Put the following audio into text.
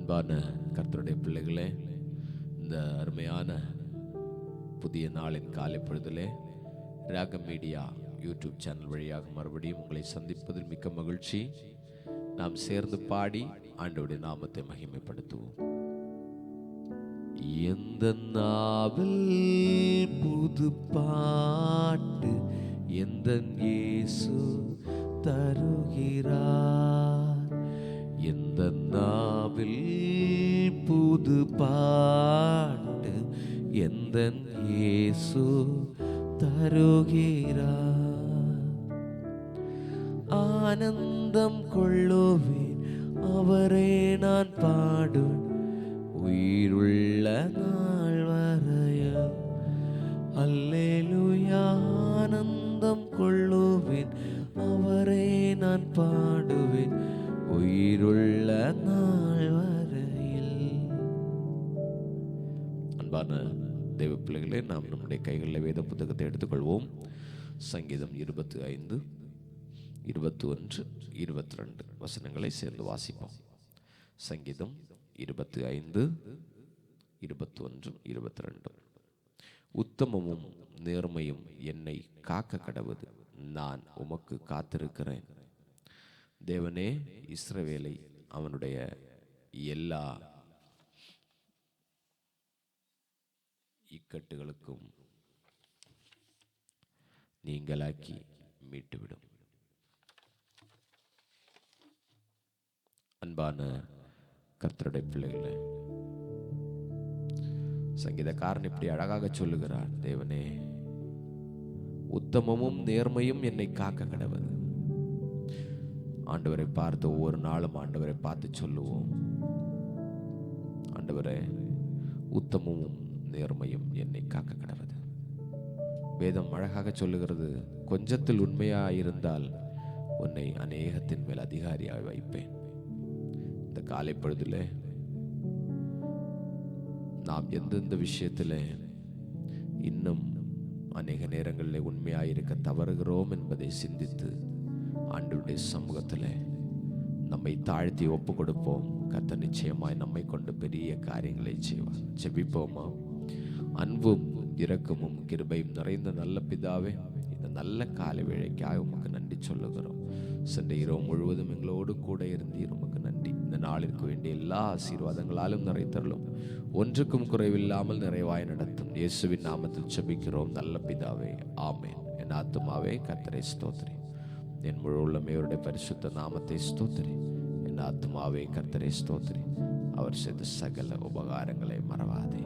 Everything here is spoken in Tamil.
அன்பான கர்த்தருடைய பிள்ளைகளே, இந்த அருமையான புதிய நாளின் காலை பொழுதிலே ராகம் மீடியா யூடியூப் சேனல் வழியாக மறுபடியும் உங்களை சந்திப்பதில் மிக்க மகிழ்ச்சி. நாம் சேர்ந்து பாடி ஆண்டவருடைய நாமத்தை மகிமைப்படுத்துவோம். எந்த நாவில் புது பாட்டு எந்த இயேசு தருகிறார். எந்த நாவில் புது பாட்டு எந்த இயேசு தருகிறார். ஆனந்தம் கொள்ளுவேன் அவரே நான் பாடுவேன் உயிருள்ள நாள் வரைய. அல்லேலூயா. ஆனந்தம் கொள்ளுவேன் அவரே நான் பாடுவேன் உயிருள்ள நாள் வரையில். அன்பான தேவ பிள்ளைகளே, நாம் நம்முடைய கைகளில் வேத புத்தகத்தை எடுத்துக்கொள்வோம். சங்கீதம் 25, 21, 22 வசனங்களை சேர்ந்து வாசிப்போம். சங்கீதம் 25, 21, 22. உத்தமமும் நேர்மையும் என்னை காக்க கடவுது, நான் உமக்கு காத்திருக்கிறேன். தேவனே, இஸ்ரவேலை அவனுடைய எல்லா இக்கட்டுகளுக்கும் நீங்களாக்கி மீட்டுவிடும். அன்பான கர்த்தருடைய பிள்ளைகளே, சங்கீதக்காரன் இப்படி அழகாக சொல்லுகிறார், தேவனே, உத்தமமும் நேர்மையும் என்னை காக்க கடவுது. ஆண்டவரை பார்த்து ஒவ்வொரு நாளும் ஆண்டவரை பார்த்து சொல்லுவோம், ஆண்டவரே, உத்தமமும் நேர்மையும் என்னை காக்க கடவுது. வேதம் அழகாக சொல்லுகிறது, கொஞ்சத்தில் உண்மையாயிருந்தால் உன்னை அநேகத்தின் மேல் அதிகாரியாக வைப்பேன். இந்த காலை பொழுதில் நாம் எந்தெந்த விஷயத்தில் இன்னும் அநேக நேரங்களில் உண்மையாயிருக்க தவறுகிறோம் என்பதை சிந்தித்து ஆண்டவருடைய சமூகத்தில் நம்மை தாழ்த்தி ஒப்பு கொடுப்போம். கர்த்தர் நிச்சயமாய் நம்மை கொண்டு பெரிய காரியங்களை செய்வார். ஜெபிப்போமா? அன்பும் இரக்கமும் கிருபையும் நிறைந்த நல்ல பிதாவே, இந்த நல்ல காலை வேளைக்காக உமக்கு நன்றி சொல்லுகிறோம். சென்ற இரவு முழுவதும் எங்களோடு கூட இருந்தீர், உமக்கு நன்றி. இந்த நாளிற்கு வேண்டிய எல்லா ஆசீர்வாதங்களாலும் நிறைத்தரலும், ஒன்றுக்கும் குறைவில்லாமல் நிறைவாய் நடத்தும். இயேசுவின் நாமத்தில் ஜெபிக்கிறோம் நல்ல பிதாவே, ஆமென். என் ஆத்துமாவே கர்த்தரை ஸ்தோத்திரி, என் முழு உள்ளமையோருடைய பரிசுத்த நாமத்தை ஸ்தோத்திரி. என் ஆத்துமாவே கர்த்தரை ஸ்தோத்திரி, அவர் செய்த சகல உபகாரங்களை மறவாதே.